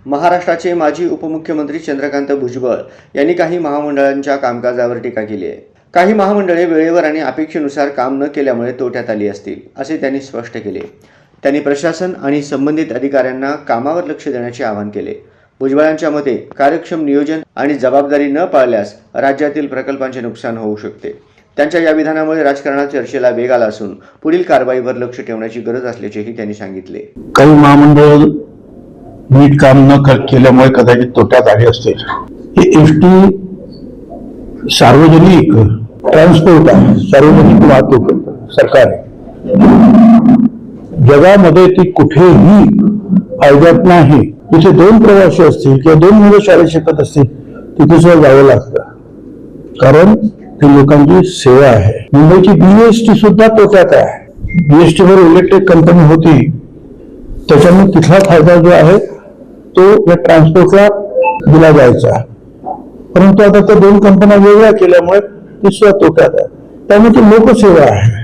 महाराष्ट्राचे माजी उपमुख्यमंत्री चंद्रकांत भुजबळ यांनी काही महामंडळांच्या कामकाजावर टीका केली आहे। काही महामंडळे वेळेवर आणि अपेक्षेनुसार काम न केल्यामुळे तोट्यात आली असतील असे त्यांनी स्पष्ट केले। त्यांनी प्रशासन आणि संबंधित अधिकाऱ्यांना कामावर लक्ष देण्याचे आवाहन केले। भुजबळांच्या मते कार्यक्षम नियोजन आणि जबाबदारी न पाळल्यास राज्यातील प्रकल्पांचे नुकसान होऊ शकते। त्यांच्या या विधानामुळे राजकारणात चर्चेला वेग आला असून पुढील कारवाईवर लक्ष ठेवण्याची गरज असल्याचेही त्यांनी सांगितले। काही महामंडळ नीट काम न केल्यामुळे कदाचित तोट्यात आले असते। हे एसटी सार्वजनिक ट्रान्सपोर्ट आहे, सार्वजनिक वाहतूक सरकार आहे। जगामध्ये ती कुठेही फायद्यात नाही। तिथे दोन प्रवासी असतील किंवा दोन मुलं शाळेत शिकत असतील तिथे सुद्धा जावं लागतं, कारण ती लोकांची सेवा आहे। मुंबईची बीएसटी सुद्धा तोट्यात आहे। बीएसटी वर इलेक्ट्रिक कंपनी होती, त्याच्यामुळे तिथला फायदा जो आहे तो या ट्रान्सपोर्टला दिला जायचा, परंतु आता त्या दोन कंपन्या वेगळ्या केल्यामुळे ती सुद्धा तोट्यात आहे। त्यामुळे ती लोकसेवा आहे।